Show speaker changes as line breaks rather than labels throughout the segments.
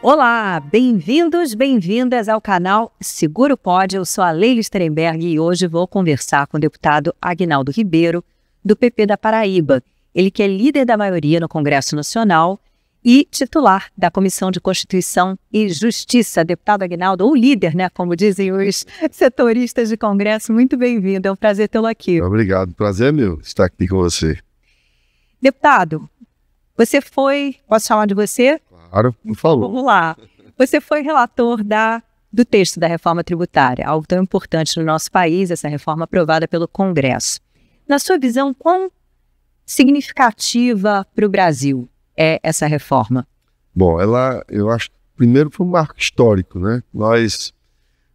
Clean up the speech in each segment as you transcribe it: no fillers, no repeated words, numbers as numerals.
Olá, bem-vindos, bem-vindas ao canal Seguro Pode. Eu sou a Leila Sterenberg e hoje vou conversar com o deputado Aguinaldo Ribeiro, do PP da Paraíba. Ele que é líder da maioria no Congresso Nacional e titular da Comissão de Constituição e Justiça. Deputado Aguinaldo, ou líder, né, como dizem os setoristas de Congresso, muito bem-vindo, é um prazer tê-lo aqui.
Obrigado, prazer é meu estar aqui com você.
Deputado, você foi, posso chamar de você?
Claro, por favor.
Vamos lá. Você foi relator do texto da reforma tributária, algo tão importante no nosso país, essa reforma aprovada pelo Congresso. Na sua visão, quão significativa para o Brasil é essa reforma?
Bom, eu acho que primeiro foi um marco histórico, né? Nós,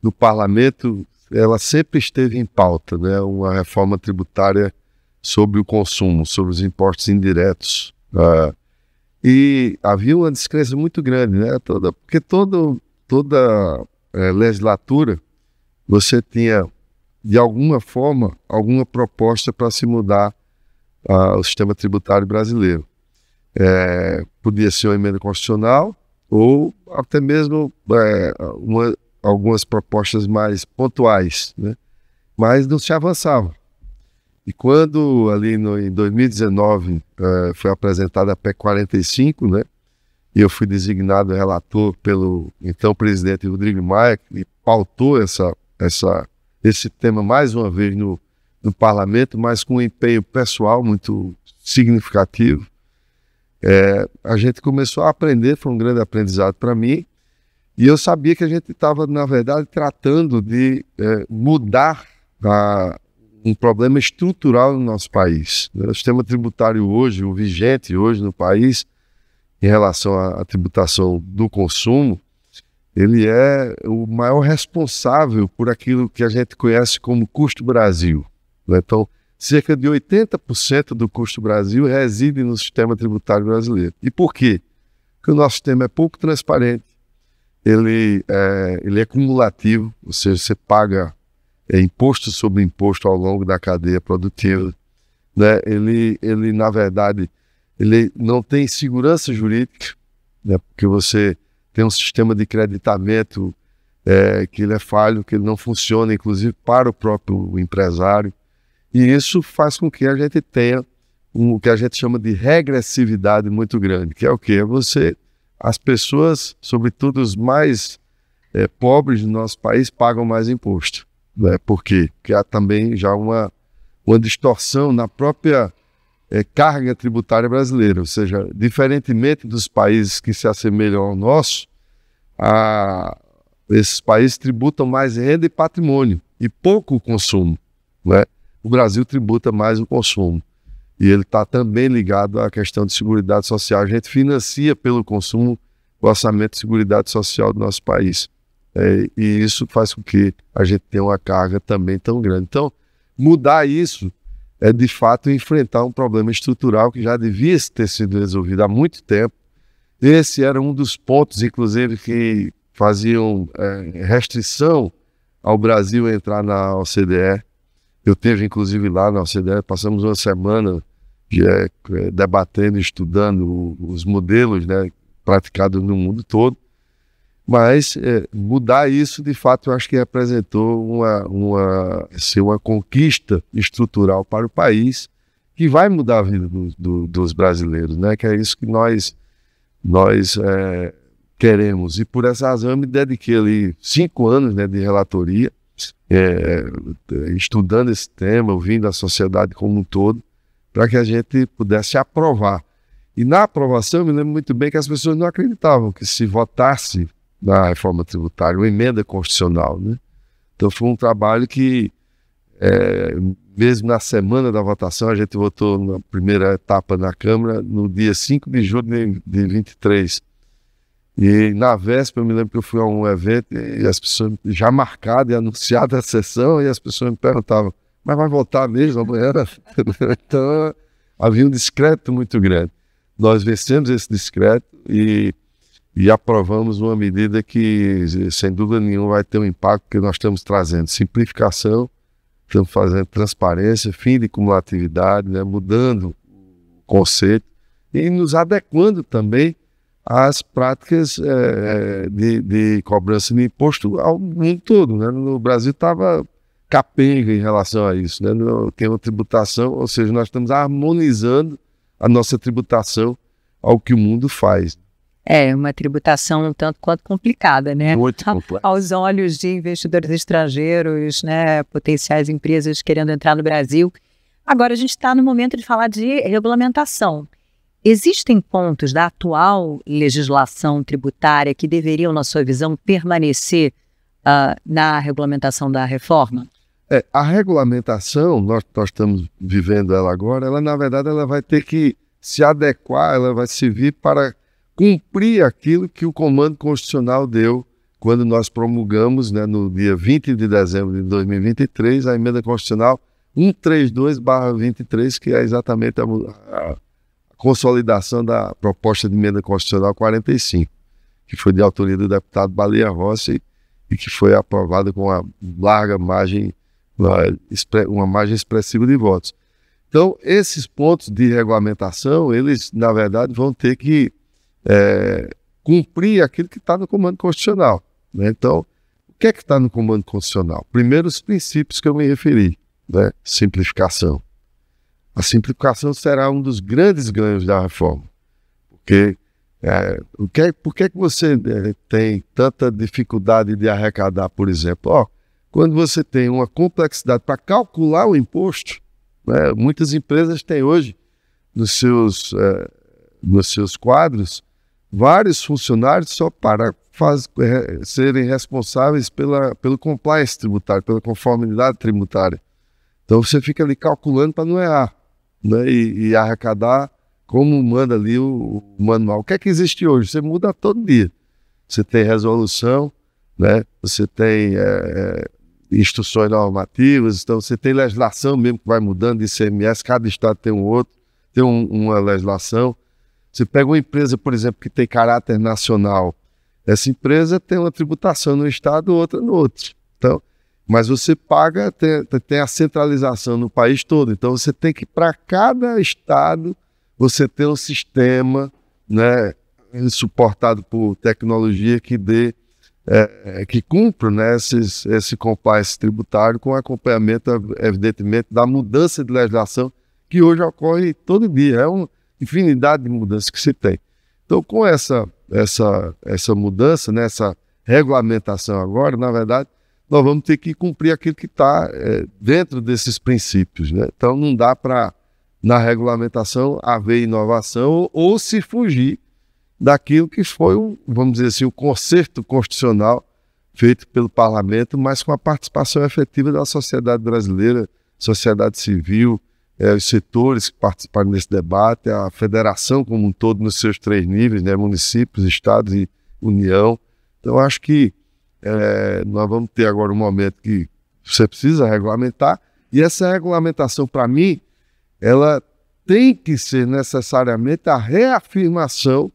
no parlamento, ela sempre esteve em pauta, né? Uma reforma tributária sobre o consumo, sobre os impostos indiretos. E havia uma descrença muito grande, né? Porque toda legislatura você tinha, de alguma forma, alguma proposta para se mudar o sistema tributário brasileiro. Podia ser uma emenda constitucional ou até mesmo algumas propostas mais pontuais, né? Mas não se avançava. E quando ali em 2019 foi apresentada a PEC 45, né, e eu fui designado relator pelo então presidente Rodrigo Maia, que pautou esse tema mais uma vez no parlamento, mas com um empenho pessoal muito significativo, a gente começou a aprender, foi um grande aprendizado para mim, e eu sabia que a gente estava, na verdade, tratando de mudar um problema estrutural no nosso país. O sistema tributário hoje, o vigente hoje no país, em relação à tributação do consumo, ele é o maior responsável por aquilo que a gente conhece como custo Brasil. Então, cerca de 80% do custo Brasil reside no sistema tributário brasileiro. E por quê? Porque o nosso sistema é pouco transparente, ele é cumulativo, ou seja, você paga imposto sobre imposto ao longo da cadeia produtiva, né? Ele, na verdade, ele não tem segurança jurídica, né? Porque você tem um sistema de creditamento que ele é falho, que ele não funciona, inclusive, para o próprio empresário. E isso faz com que a gente tenha o que a gente chama de regressividade muito grande, que é o quê? As pessoas, sobretudo os mais pobres do nosso país, pagam mais imposto. Por quê? Porque há também já uma distorção na própria carga tributária brasileira, ou seja, diferentemente dos países que se assemelham ao nosso, esses países tributam mais renda e patrimônio e pouco o consumo, né? O Brasil tributa mais o consumo e ele está também ligado à questão de seguridade social. A gente financia pelo consumo o orçamento de seguridade social do nosso país. E isso faz com que a gente tenha uma carga também tão grande. Então, mudar isso é, de fato, enfrentar um problema estrutural que já devia ter sido resolvido há muito tempo. Esse era um dos pontos, inclusive, que faziam restrição ao Brasil entrar na OCDE. Eu esteve, inclusive, lá na OCDE, passamos uma semana debatendo, estudando os modelos, né, praticados no mundo todo. Mas mudar isso, de fato, eu acho que representou uma conquista estrutural para o país que vai mudar a vida dos brasileiros, né? Que é isso que nós queremos. E por essa razão eu me dediquei ali 5 anos, né, de relatoria, estudando esse tema, ouvindo a sociedade como um todo, para que a gente pudesse aprovar. E na aprovação eu me lembro muito bem que as pessoas não acreditavam que se votasse na reforma tributária, uma emenda constitucional, né? Então foi um trabalho que, mesmo na semana da votação, a gente votou na primeira etapa na Câmara, no dia 5 de julho de 23. E na véspera, eu me lembro que eu fui a um evento e as pessoas, já marcada e anunciada a sessão, e as pessoas me perguntavam, mas vai votar mesmo amanhã? Então havia um descrédito muito grande. Nós vencemos esse descrédito e aprovamos uma medida que, sem dúvida nenhuma, vai ter um impacto, porque nós estamos trazendo simplificação, estamos fazendo transparência, fim de cumulatividade, né, mudando o conceito e nos adequando também as práticas de cobrança de imposto ao mundo todo, né? No Brasil estava capenga em relação a isso, né? Tem uma tributação, ou seja, nós estamos harmonizando a nossa tributação ao que o mundo faz.
É uma tributação um tanto quanto complicada, né?
Muito complexa.
Aos olhos de investidores estrangeiros, né? Potenciais empresas querendo entrar no Brasil. Agora a gente está no momento de falar de regulamentação. Existem pontos da atual legislação tributária que deveriam, na sua visão, permanecer na regulamentação da reforma?
A regulamentação, nós estamos vivendo ela agora, ela na verdade ela vai ter que se adequar, ela vai servir para cumprir aquilo que o Comando Constitucional deu quando nós promulgamos, né, no dia 20 de dezembro de 2023, a emenda constitucional 132/23, que é exatamente a consolidação da proposta de emenda constitucional 45, que foi de autoria do deputado Baleia Rossi e que foi aprovada com uma larga margem, uma margem expressiva de votos. Então, esses pontos de regulamentação, eles, na verdade, vão ter que cumprir aquilo que está no Comando Constitucional, né? Então, o que é que está no Comando Constitucional? Primeiro, os princípios que eu me referi, né? Simplificação. A simplificação será um dos grandes ganhos da reforma, porque por que você tem tanta dificuldade de arrecadar, por exemplo? Quando você tem uma complexidade para calcular o imposto, né? Muitas empresas têm hoje nos seus quadros vários funcionários só para serem responsáveis pelo compliance tributário, pela conformidade tributária. Então você fica ali calculando para não errar, né? E arrecadar como manda ali o manual. O que é que existe hoje? Você muda todo dia. Você tem resolução, né? Você tem instruções normativas, então você tem legislação mesmo que vai mudando de ICMS, cada estado tem uma legislação. Você pega uma empresa, por exemplo, que tem caráter nacional, essa empresa tem uma tributação no estado, outra no outro. Então, mas você paga, tem a centralização no país todo, então você tem que, para cada estado, você ter um sistema, né, suportado por tecnologia que que cumpra, né, esse compliance tributário com acompanhamento, evidentemente, da mudança de legislação que hoje ocorre todo dia. É uma infinidade de mudanças que se tem. Então, com essa mudança, né, essa regulamentação agora, na verdade, nós vamos ter que cumprir aquilo que está dentro desses princípios, né? Então, não dá para, na regulamentação, haver inovação ou se fugir daquilo que foi, vamos dizer assim, o concerto constitucional feito pelo parlamento, mas com a participação efetiva da sociedade brasileira, sociedade civil, os setores que participaram desse debate, a federação como um todo nos seus 3 níveis, né, municípios, estados e União. Então, acho que nós vamos ter agora um momento que você precisa regulamentar, e essa regulamentação, para mim, ela tem que ser necessariamente a reafirmação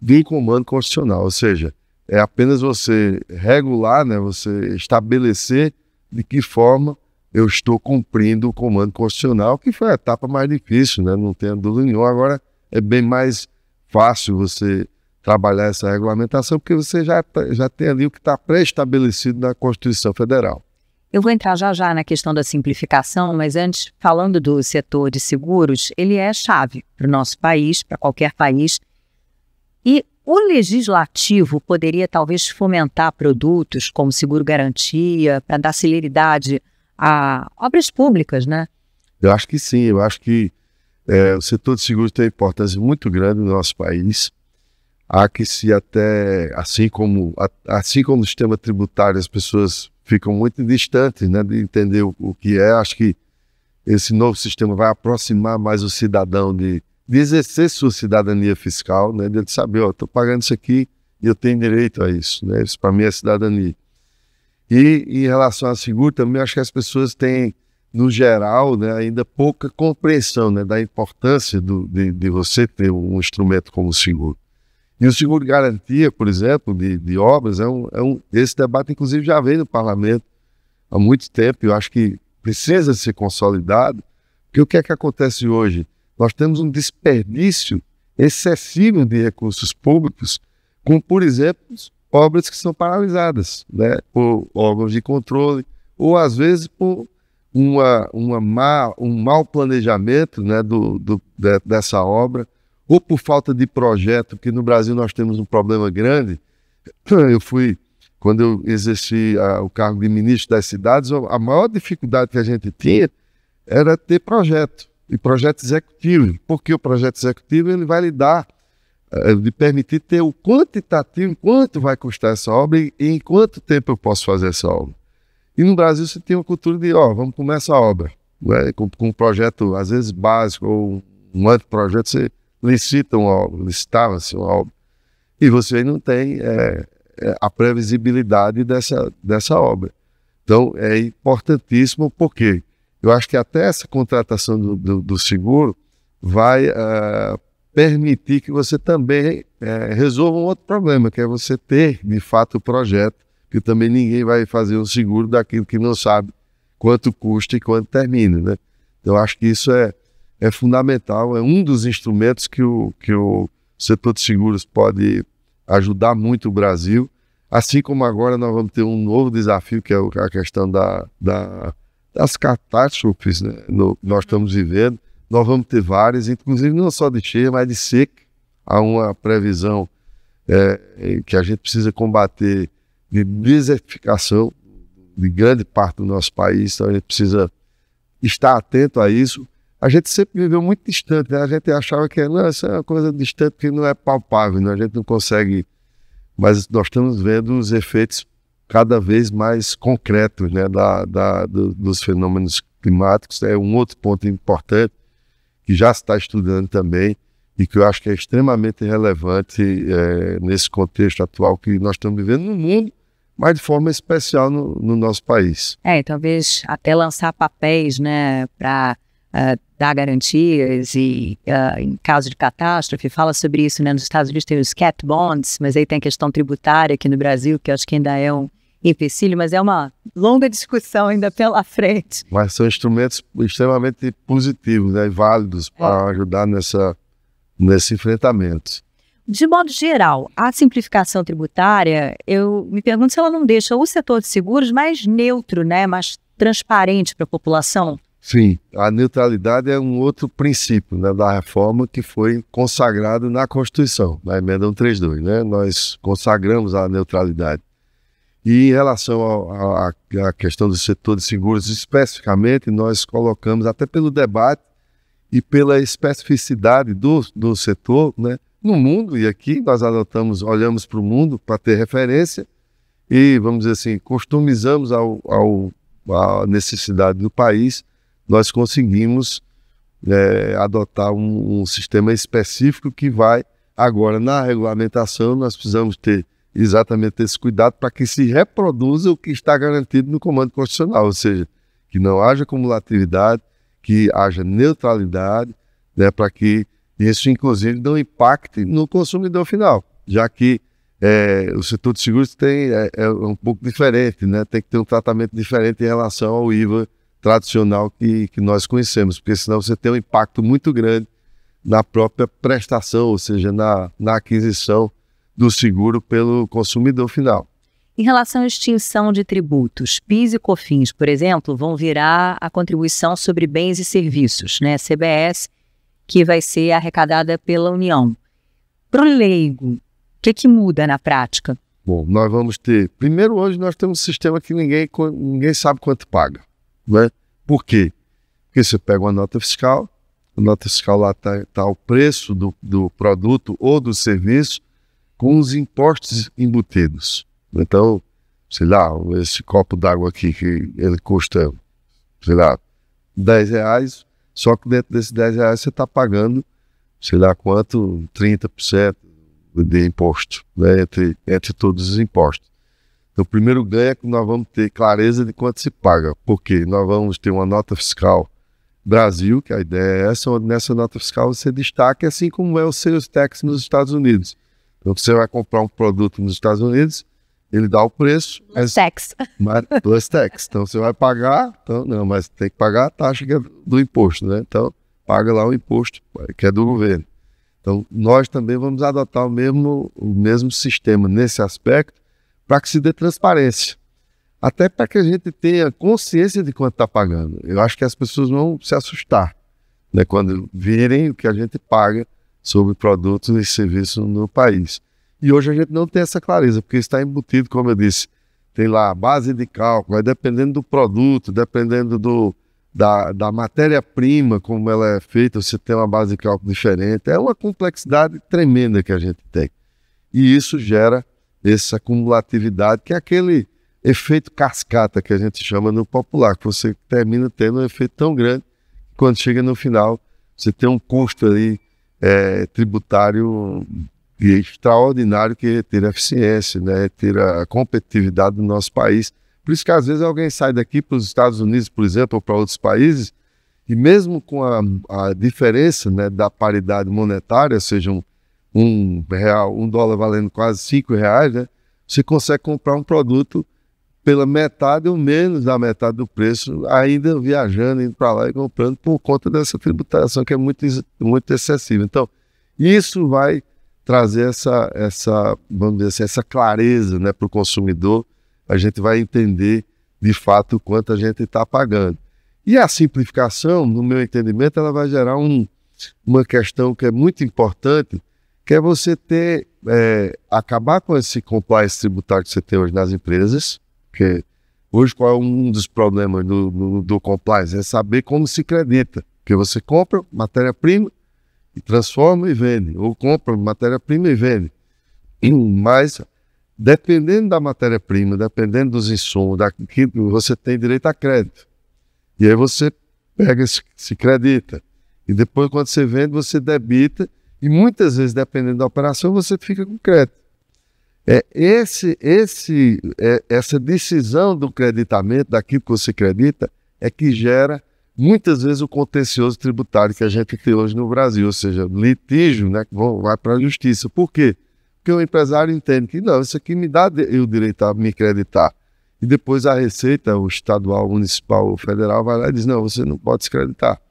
do Comando Constitucional, ou seja, é apenas você regular, né, você estabelecer de que forma eu estou cumprindo o Comando Constitucional, que foi a etapa mais difícil, né, não tenho dúvida nenhuma. Agora é bem mais fácil você trabalhar essa regulamentação, porque você já tem ali o que está pré-estabelecido na Constituição Federal.
Eu vou entrar já na questão da simplificação, mas antes, falando do setor de seguros, ele é chave para o nosso país, para qualquer país. E o legislativo poderia talvez fomentar produtos como seguro-garantia para dar celeridade a obras públicas, né?
Eu acho que sim, eu acho que o setor de seguros tem uma importância muito grande no nosso país. Há que se até, assim como o sistema tributário, as pessoas ficam muito distantes, né, de entender o que é. Acho que esse novo sistema vai aproximar mais o cidadão de exercer sua cidadania fiscal, né, de saber, estou pagando isso aqui e eu tenho direito a isso, né, isso para mim é cidadania. E em relação a seguro também, acho que as pessoas têm, no geral, né, ainda pouca compreensão, né, da importância de você ter um instrumento como o seguro. E o seguro de garantia, por exemplo, de obras, esse debate inclusive já vem no parlamento há muito tempo, eu acho que precisa ser consolidado, porque o que é que acontece hoje? Nós temos um desperdício excessivo de recursos públicos, como, por exemplo, obras que são paralisadas, né, por órgãos de controle, ou às vezes por um mau planejamento, né, dessa obra, ou por falta de projeto, porque no Brasil nós temos um problema grande. Quando eu exerci o cargo de ministro das cidades, a maior dificuldade que a gente tinha era ter projeto, e projeto executivo, porque o projeto executivo ele vai lhe permitir ter o quantitativo, quanto vai custar essa obra e em quanto tempo eu posso fazer essa obra. E no Brasil você tem uma cultura de, vamos começar a obra, né? Com um projeto às vezes básico ou um anteprojeto, você licita uma obra, licitava-se uma obra, e você não tem a previsibilidade dessa obra. Então é importantíssimo, porque eu acho que até essa contratação do seguro vai permitir que você também resolva um outro problema, que é você ter, de fato, o projeto, que também ninguém vai fazer um seguro daquilo que não sabe quanto custa e quanto termina, né? Então, eu acho que isso é fundamental, é um dos instrumentos que o setor de seguros pode ajudar muito o Brasil, assim como agora nós vamos ter um novo desafio, que é a questão das catástrofes, né? Nós estamos vivendo. Nós vamos ter várias, inclusive não só de cheia, mas de seca. Há uma previsão que a gente precisa combater de desertificação de grande parte do nosso país, então a gente precisa estar atento a isso. A gente sempre viveu muito distante, né? A gente achava que isso é uma coisa distante que não é palpável, né? A gente não consegue, mas nós estamos vendo os efeitos cada vez mais concretos, né, dos fenômenos climáticos. É um outro ponto importante que já se está estudando também e que eu acho que é extremamente relevante nesse contexto atual que nós estamos vivendo no mundo, mas de forma especial no nosso país.
E talvez até lançar papéis, né, para dar garantias e, em caso de catástrofe, fala sobre isso, né, nos Estados Unidos tem os cat bonds, mas aí tem a questão tributária aqui no Brasil, que eu acho que ainda é um empecilho, mas é uma longa discussão ainda pela frente.
Mas são instrumentos extremamente positivos, né, e válidos para ajudar nesse enfrentamento.
De modo geral, a simplificação tributária, eu me pergunto se ela não deixa o setor de seguros mais neutro, né, mais transparente para a população.
Sim, a neutralidade é um outro princípio, né, da reforma que foi consagrado na Constituição, na Emenda 132, né? Nós consagramos a neutralidade. E em relação à questão do setor de seguros especificamente, nós colocamos, até pelo debate e pela especificidade do setor, né, no mundo, e aqui nós olhamos para o mundo para ter referência e, vamos dizer assim, customizamos a necessidade do país, nós conseguimos adotar um sistema específico que vai, agora na regulamentação, nós precisamos ter exatamente esse cuidado para que se reproduza o que está garantido no comando constitucional, ou seja, que não haja cumulatividade, que haja neutralidade, né, para que isso, inclusive, não impacte no consumidor final, já que o setor de seguros é um pouco diferente, né, tem que ter um tratamento diferente em relação ao IVA tradicional que nós conhecemos, porque senão você tem um impacto muito grande na própria prestação, ou seja, na aquisição do seguro pelo consumidor final.
Em relação à extinção de tributos, PIS e COFINS, por exemplo, vão virar a contribuição sobre bens e serviços, né, CBS, que vai ser arrecadada pela União. Para o leigo, o que muda na prática?
Bom, nós vamos ter... Primeiro, hoje nós temos um sistema que ninguém sabe quanto paga, né? Por quê? Porque você pega uma nota fiscal, a nota fiscal lá está o preço do produto ou do serviço com os impostos embutidos. Então, sei lá, esse copo d'água aqui, que ele custa, sei lá, R$10, só que dentro desses R$10 você está pagando, sei lá quanto, 30% de imposto, né, entre todos os impostos. Então, o primeiro ganho é que nós vamos ter clareza de quanto se paga, porque nós vamos ter uma nota fiscal Brasil, que a ideia é essa, onde nessa nota fiscal você destaca, assim como é o sales tax nos Estados Unidos. Então, você vai comprar um produto nos Estados Unidos, ele dá o preço.
Plus tax.
Plus tax. Então, você vai pagar, mas tem que pagar a taxa que é do imposto, né? Então, paga lá o imposto que é do governo. Então, nós também vamos adotar o mesmo sistema nesse aspecto para que se dê transparência. Até para que a gente tenha consciência de quanto está pagando. Eu acho que as pessoas vão se assustar, né, quando virem o que a gente paga sobre produtos e serviços no país. E hoje a gente não tem essa clareza, porque está embutido, como eu disse, tem lá a base de cálculo, vai dependendo do produto, dependendo da matéria-prima, como ela é feita, você tem uma base de cálculo diferente. É uma complexidade tremenda que a gente tem. E isso gera essa cumulatividade, que é aquele efeito cascata que a gente chama no popular, que você termina tendo um efeito tão grande que quando chega no final, você tem um custo aí tributário extraordinário, que retira a eficiência, né, retira a competitividade do nosso país. Por isso que às vezes alguém sai daqui para os Estados Unidos, por exemplo, ou para outros países, e mesmo com a diferença, né, da paridade monetária, ou seja, um real, $1 valendo quase R$5, né, você consegue comprar um produto pela metade ou menos da metade do preço, ainda viajando, indo para lá e comprando, por conta dessa tributação que é muito excessiva. Então, isso vai trazer vamos dizer assim, essa clareza, né, para o consumidor. A gente vai entender de fato o quanto a gente está pagando. E a simplificação, no meu entendimento, ela vai gerar uma questão que é muito importante, que é você acabar com esse compliance tributário que você tem hoje nas empresas, porque hoje qual é um dos problemas do compliance? É saber como se acredita, porque você compra matéria-prima e transforma e vende, ou compra matéria-prima e vende. Mas, dependendo da matéria-prima, dependendo dos insumos, você tem direito a crédito. E aí você pega, se credita. E depois, quando você vende, você debita. E muitas vezes, dependendo da operação, você fica com crédito. Essa decisão do creditamento, daquilo que você acredita, é que gera muitas vezes o contencioso tributário que a gente tem hoje no Brasil, ou seja, litígio, né, que vai para a justiça. Por quê? Porque o empresário entende que não, isso aqui me dá o direito a me creditar. E depois a Receita, o estadual, o municipal, o federal, vai lá e diz, não, você não pode se creditar.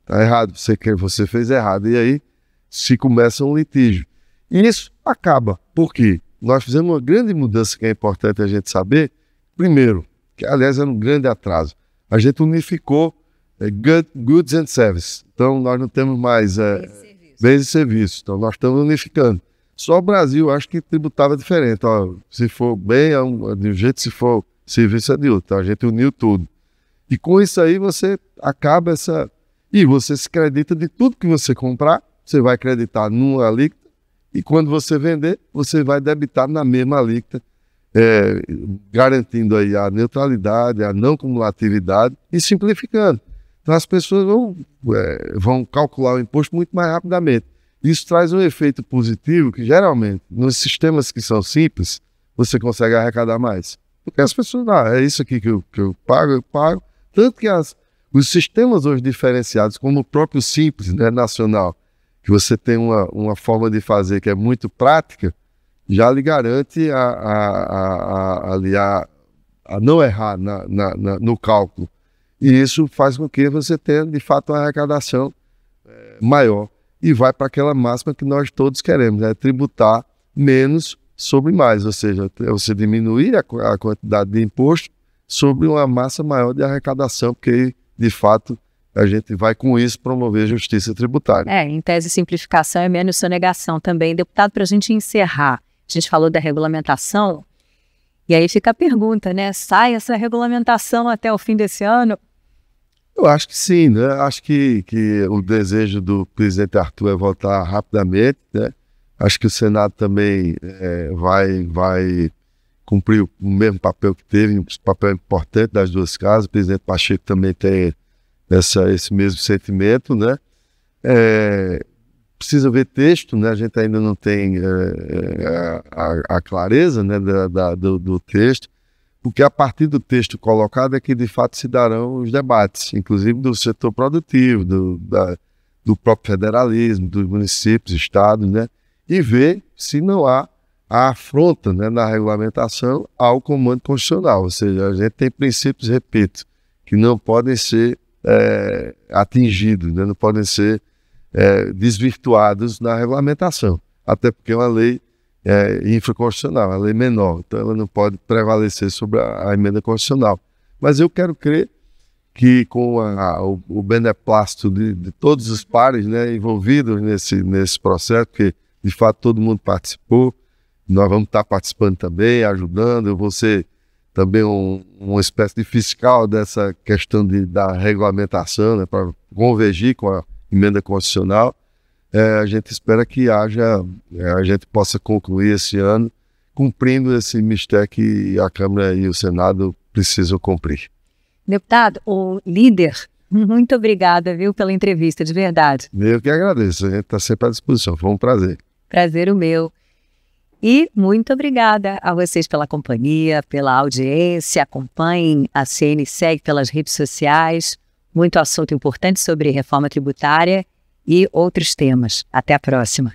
Está errado, você fez errado. E aí se começa um litígio. E isso acaba. Por quê? Nós fizemos uma grande mudança que é importante a gente saber. Primeiro, que aliás era um grande atraso, a gente unificou goods and services. Então nós não temos mais bens e serviços. Então nós estamos unificando. Só o Brasil, acho que tributava diferente. Ó, se for bem, é de um jeito, se for serviço é de outro. Então a gente uniu tudo. E com isso aí você acaba E você se acredita de tudo que você comprar, você vai acreditar numa alíquota, e quando você vender, você vai debitar na mesma alíquota, garantindo aí a neutralidade, a não cumulatividade e simplificando. Então as pessoas vão calcular o imposto muito mais rapidamente. Isso traz um efeito positivo que, geralmente, nos sistemas que são simples, você consegue arrecadar mais. Porque as pessoas, é isso aqui que eu pago. Tanto que os sistemas hoje diferenciados, como o próprio Simples, né, nacional, que você tem uma forma de fazer que é muito prática, já lhe garante a não errar no cálculo. E isso faz com que você tenha, de fato, uma arrecadação maior. E vai para aquela máxima que nós todos queremos, tributar menos sobre mais, ou seja, você diminuir a quantidade de imposto sobre uma massa maior de arrecadação, porque, de fato, a gente vai com isso promover justiça tributária.
Em tese, simplificação é menos sonegação também. Deputado, para a gente encerrar, a gente falou da regulamentação, e aí fica a pergunta, né? Sai essa regulamentação até o fim desse ano?
Eu acho que sim, né? Acho que o desejo do presidente Arthur é votar rapidamente, né? Acho que o Senado também vai cumprir o mesmo papel que teve, um papel importante das duas casas. O presidente Pacheco também tem esse mesmo sentimento, né? Precisa ver texto, né? A gente ainda não tem a clareza, né, do texto, porque a partir do texto colocado é que de fato se darão os debates, inclusive do setor produtivo, do próprio federalismo, dos municípios, estados, né? E ver se não há a afronta, né, na regulamentação ao comando constitucional. Ou seja, a gente tem princípios, repito, que não podem ser atingidos, né? Não podem ser desvirtuados na regulamentação, até porque é uma lei infraconstitucional, uma lei menor, então ela não pode prevalecer sobre a emenda constitucional. Mas eu quero crer que com o beneplácito de todos os pares, né, envolvidos nesse processo, porque de fato todo mundo participou, nós vamos estar participando também, ajudando, eu vou ser também uma espécie de fiscal dessa questão da regulamentação, né, para convergir com a emenda constitucional. A gente espera que a gente possa concluir esse ano cumprindo esse mistério que a Câmara e o Senado precisam cumprir.
Deputado, o líder, muito obrigada, viu, pela entrevista, de verdade.
Eu que agradeço, a gente está sempre à disposição, foi um prazer.
Prazer o meu. E muito obrigada a vocês pela companhia, pela audiência. Acompanhem a CNSEG pelas redes sociais. Muito assunto importante sobre reforma tributária e outros temas. Até a próxima.